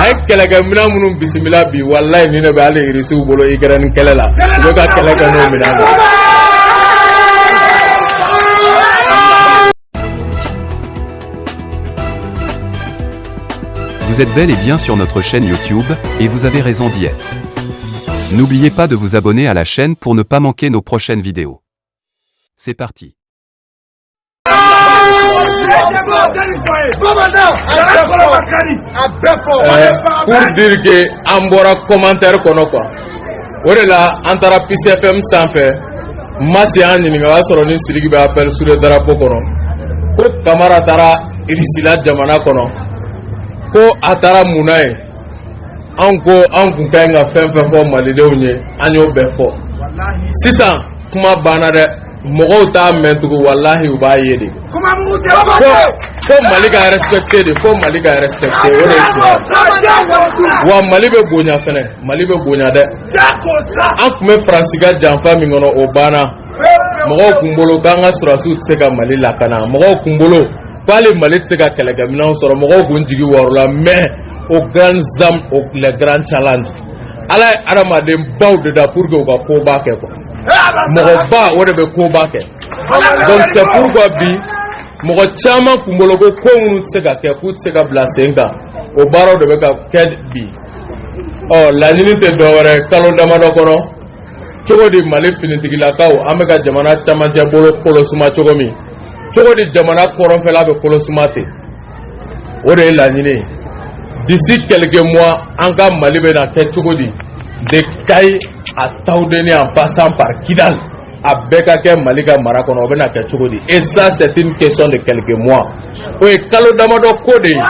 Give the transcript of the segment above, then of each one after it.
ay kɛlɛkɛ mina minnu bisimila bi wallahi ni ne bɛ ale irisiw bolo Ukraine kɛlɛ la u bɛ ka kɛlɛ kɛ n'o mina Vous êtes bel et bien sur notre chaîne YouTube, et vous avez raison d'y être. N'oubliez pas de vous abonner à la chaîne pour ne pas manquer nos prochaines vidéos. C'est parti. Pour dire que an bɔra commentaire kɔnɔ quoi o de la an taara Peace FM sanfɛ Masi an ɲininka o y'a sɔrɔ ni Sidiki bɛ appel sur le drapeau kɔnɔ ko Kamara taara Irisila jamana kɔnɔ ko a taara mun na ye an ko an kun ka ɲi ka fɛn fɛn fɔ malidenw ye an y'o bɛɛ fɔ sisan kuma banna dɛ mɔgɔw t'a mɛn tugun wallahi u b'a ye de fo Mali ka respecter de fo Mali ka respecter o de ye tiɲɛ wa Mali bɛ bonya fɛnɛ Mali bɛ bonya dɛ an kun bɛ Faransi ka janfa min kɔnɔ o banna mɔgɔw kun bolo k'an ka sɔrɔsiw tɛ se ka Mali lakana mɔgɔw kun bolo k'ale Mali tɛ se ka kɛlɛkɛminɛnw sɔrɔ mɔgɔw kun jigi wɔɔrɔ la mais au grand zam au le grand challenge ala ye adamaden baw de da pour que u ka koba kɛ quoi mɔgɔ ba o de bɛ koba kɛ donc c'est pourquoi bi mɔgɔ caman kun bolo ko ko minnu tɛ se ka kɛ k'u tɛ se ka bila sen kan o baaraw de bɛ ka kɛ bi laɲini tɛ dɔwɛrɛ kalo damadɔ kɔnɔ cogo di Mali finitigilakaw an bɛ ka jamana camancɛ bolo kɔlɔsuma cogo min cogo di jamana kɔrɔnfɛla bɛ kɔlɔsuma ten o de ye laɲini d'ici quelques mois an ka Mali bɛ na kɛ cogo di de Kayi à Taoudeni en passant par Kidal a bɛɛ ka kɛ Mali ka mara kɔnɔ o bɛ na kɛ cogo di et ça c'est une question de quelques mois o ye kalo damadɔ ko de ye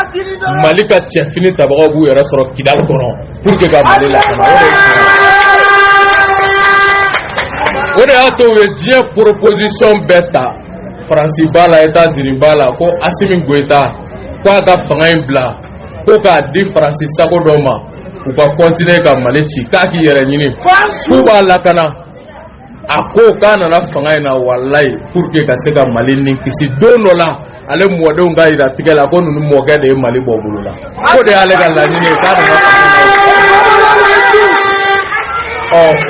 Mali ka cɛfini tabagaw b'u yɛrɛ sɔrɔ Kidal kɔnɔ pour que ka Mali lakana o de y'a to u ye diɲɛ proposition bɛɛ ta Faransi b'a la États-Unis b'a la ko Assimi Goïta ko a ka fanga in bila ko k'a di Faransi sago dɔ ma u ka continuer ka Mali ci k'a k'i yɛrɛ ɲini k'u b'a lakana a ko k'a nana fanga in na wallahi pour que ka se ka Mali ni kisi don dɔ la ale mɔdenw ka yira tigɛ la ko ninnu mɔkɛ de ye Mali bɔ bolo la ko de y'ale ka laɲini ye k'a nana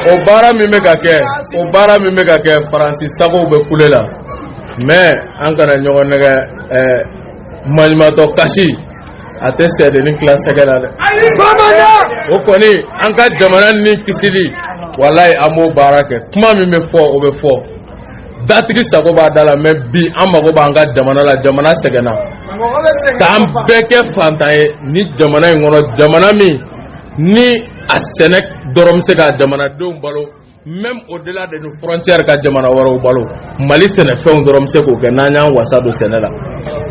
o baara min bɛ ka kɛ Faransi sagow bɛ kule la mais an kana ɲɔgɔn nɛgɛ maɲumatɔ kasi a tɛ sɛdeni tila sɛgɛ la dɛ o kɔni an ka jamana ni kisili wallahi an b'o baara kɛ kuma min bɛ fɔ o bɛ fɔ datigi sago b'a da la mais bi an mago b'an ka jamana la jamana sɛgɛnna k'an bɛɛ kɛ fantan ye ni jamana in kɔnɔ jamana min ni a sɛnɛ dɔrɔn bɛ se ka jamanadenw balo même au-delà de nos frontières ka jamana wɛrɛw balo Mali sɛnɛfɛnw dɔrɔn bɛ se k'o kɛ n'an y'an wasa don sɛnɛ la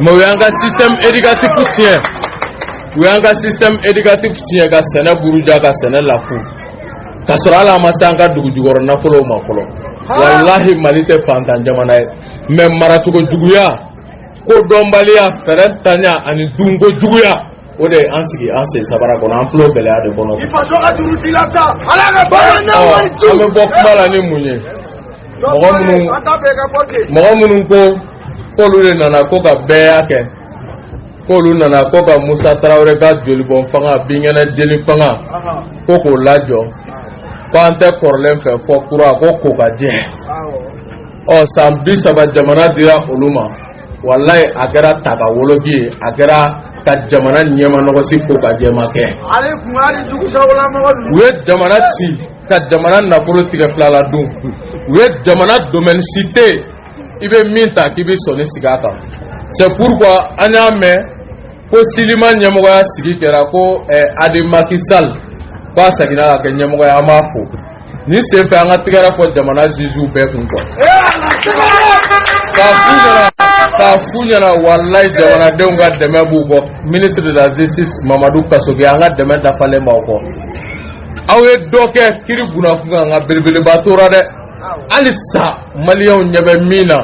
mais o y'an ka système éducatif tiɲɛ u y'an ka système éducatif tiɲɛ ka sɛnɛ buruja ka sɛnɛ lafu ka sɔrɔ hali an ma se an ka dugu jukɔrɔ nafolow ma fɔlɔ wallahi Mali tɛ fantan jamana ye mais maracogo juguya kodɔnbaliya fɛrɛ tanya ani dunko juguya o de an sigi an sen sabara kɔnɔ an filɛ gɛlɛya de kɔnɔ an bɛ bɔ kuma la ni mun ye mɔgɔ minnu ko k'olu de nana ko ka bɛɛ y'a kɛ k'olu nana ko ka Musa Tarawele ka jolibɔn fanga binkɛnɛ jeli fanga ko k'o lajɔ ko an tɛ kɔrɔlen fɛ fɔ kura ko ko ka jɛ san 30 jamana dira olu ma wallahi a kɛra taga woloki ye a kɛra ka jamana ɲɛma nɔgɔsi ko ka jɛma kɛ u ye jamana ci ka jamana nafolo tigɛ filala dun u ye jamana domaine si tɛ i bɛ min ta k'i bɛ sɔnni sigi a kan c'est pourquoi an y'a mɛn ko Silima ɲɛmɔgɔya sigi kɛra ko Adi Macky Sall k'a seginna ka kɛ ɲɛmɔgɔ ye an b'a fo ni sen fɛ an ka tigɛra fɔ jamana juges bɛɛ kun quoi k'a fu ɲɛna wallahi jamanadenw ka dɛmɛ b'u kɔ ministre de la justice Mamadou Kasoge an ka dɛmɛ dafalen b'aw kɔ aw ye dɔ kɛ kiri bunakun kan nka belebeleba tora dɛ hali sa maliyɛnw ɲɛ bɛ min na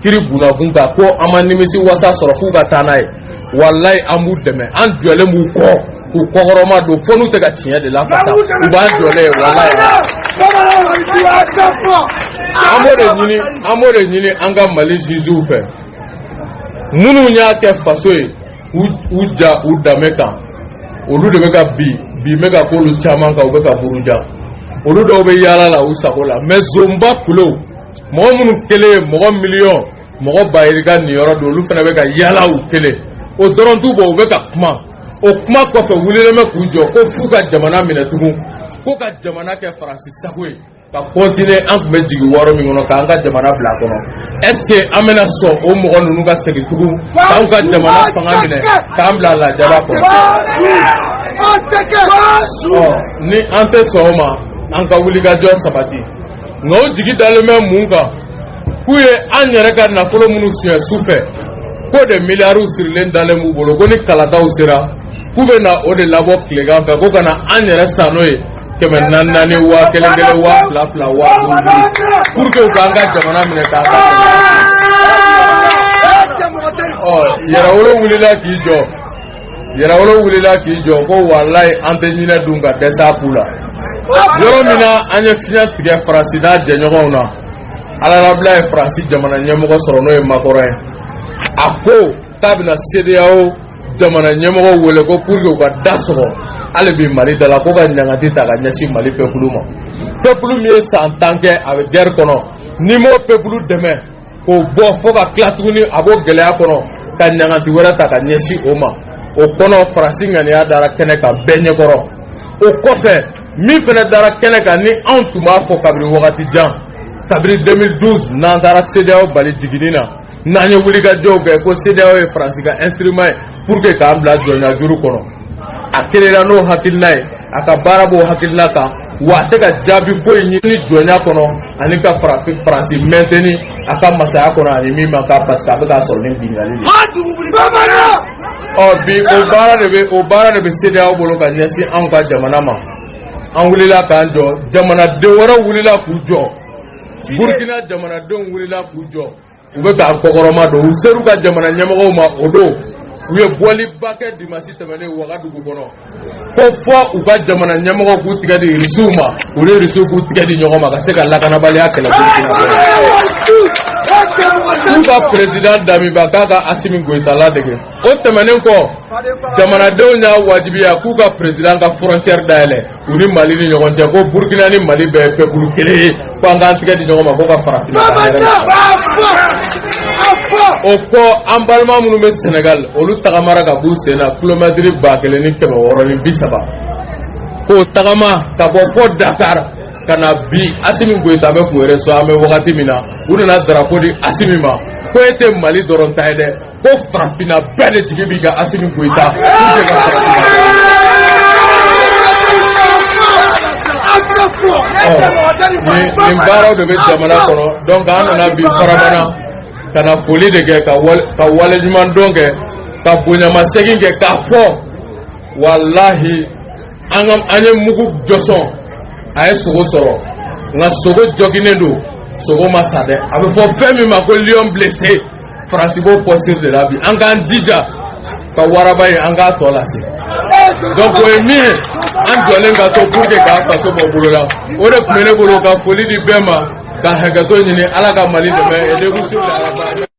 kiri bunakun kan ko an ma nimisi wasa sɔrɔ f'u ka taa n'a ye wallahi an b'u dɛmɛ an jɔlen b'u kɔ k'u kɔkɔrɔma don fo n'u tɛ ka tiɲɛ de lafasa u b'an jɔlen ye wallahi an b'o de ɲini an ka Mali juges fɛ minnu y'a kɛ faso ye u ja u danbe kan olu de bɛ ka bi bɛ ka k'olu caman kan u bɛ ka buruja olu dɔw bɛ yaala la u sago la mais zonba kulo mɔgɔ minnu kelen mɔgɔ miliyɔn mɔgɔ bayirika niyɔrɔ don olu fana bɛ ka yaala u kelen o dɔrɔn t'u bɔ u bɛ ka kuma o kuma kɔfɛ wulilen bɛ k'u jɔ ko f'u ka jamana minɛ tugun ko ka jamana kɛ Faransi sago ye ka continuer an tun bɛ jigin wɔɔrɔ min kɔnɔ k'an ka jamana bila kɔnɔ est ce que an bɛna sɔn o mɔgɔ ninnu ka segin tugun k'anw ka jamana fanga minɛ k'an bila lajaba kɔnɔ ni an tɛ sɔn o ma an ka wulikajɔ sabati nka o jigi dalen bɛ mun kan k'u ye an yɛrɛ ka nafolo minnu suɲɛ su fɛ ko de miliyariw sirilen dalen b'u bolo ko ni kalataw sera k'u bɛ na o de labɔ tilegan fɛ ko ka na an yɛrɛ san n'o ye 400 400 wa 1 1 wa 2 2 wa 5 pour que u k'an ka jamana minɛ k'an ka yɛrɛwolo wulila k'i jɔ yɛrɛwolo wulila k'i jɔ ko walayi an tɛ ɲinɛ dun ka dɛsɛ a fu la yɔrɔ min na an ye fiɲɛ tigɛ Faransi n'a jɛɲɔgɔnw na Alalabila ye Faransi jamana ɲɛmɔgɔ sɔrɔ n'o ye Macron ye a ko k'a bɛna CEDEAO jamana ɲɛmɔgɔ wele ko pour que u ka da sɔgɔ hali bi Mali da la ko ka ɲangati ta ka ɲɛsin Mali peuple ma peuple min ye san 10 kɛ a bɛ guerre kɔnɔ ni m'o peuple dɛmɛ k'o bɔ fo ka tila tuguni a b'o gɛlɛya kɔnɔ ka ɲangati wɛrɛ ta ka ɲɛsin o ma o kɔnɔ Faransi ŋaniya dara kɛnɛ kan bɛɛ ɲɛkɔrɔ o kɔfɛ min fana dara kɛnɛ kan ni anw tun b'a fɔ kabini wagati jan kabini 2012 n'an taara CEDEAO bali jiginni na n'an ye wulikajɔw kɛ ko CEDEAO ye Faransi ka instrument ye pour que k'an bila jɔnya juru kɔnɔ a kelenna n'o hakilina ye a ka baara b'o hakilina kan wa a tɛ ka jaabi foyi ɲini jɔnya kɔnɔ ani ka Faransi maintenir a ka masaya kɔnɔ ani min ma ka parce que a bɛ k'a sɔrɔ ni bingali de bi o baara de bɛ CEDEAO bolo ka ɲɛsin anw ka jamana ma an wulila k'an jɔ jamanaden wɛrɛw wulila k'u jɔ Burkina jamanadenw wulila k'u jɔ u bɛ k'an kɔkɔrɔma don u ser'u ka jamana ɲɛmɔgɔw ma o don u ye bɔliba kɛ dimanche tɛmɛnen Wagadugu kɔnɔ ko fɔ u ka jamana ɲɛmɔgɔw k'u tigɛ di Irisiw ma u ni Irisiw k'u tigɛ di ɲɔgɔn ma ka se ka lakanabaliya kɛlɛ k'u ka président Damiba k'a ka Asimi Goïta ladege o tɛmɛnen kɔ jamanadenw y'a wajibiya k'u ka président ka frontière dayɛlɛ u ni Mali ni ɲɔgɔn cɛ ko Burkina ni Mali bɛɛ ye peuple kelen ye ko an k'an tigɛ di ɲɔgɔn ma ko ka farafinna o kɔ an balima minnu bɛ Sénégal olu tagamara ka b'u sen na kilomɛtiri 1630 k'o tagama ka bɔ fɔ Dakar ka na bi Asimi Goïta bɛ k'o reçu an bɛ wagati min na u nana drapeau di Asimi ma ko e tɛ Mali dɔrɔn ta ye dɛ ko farafinna bɛɛ de jigi b'i ka Asimi Goïta nin baaraw de bɛ jamana kɔnɔ donc an nana bi faramana ka na foli de kɛ ka waleɲuman dɔn kɛ ka bonyamasegin kɛ k'a fɔ walahi an ye mugu jɔsɔn a ye sogo sɔrɔ nka sogo jɔginnen don sogo ma sa dɛ a bɛ fɔ fɛn min ma ko lion blessé Faransi b'o posture de la bi an k'an jija ka waraba ye an k'a tɔ lase donc o ye min ye an jɔlen ka to pour que k'an faso bɔ bolo la o de tun bɛ ne bolo ka foli di bɛɛ ma ka hakɛto ɲini Ala ka Mali dɛmɛ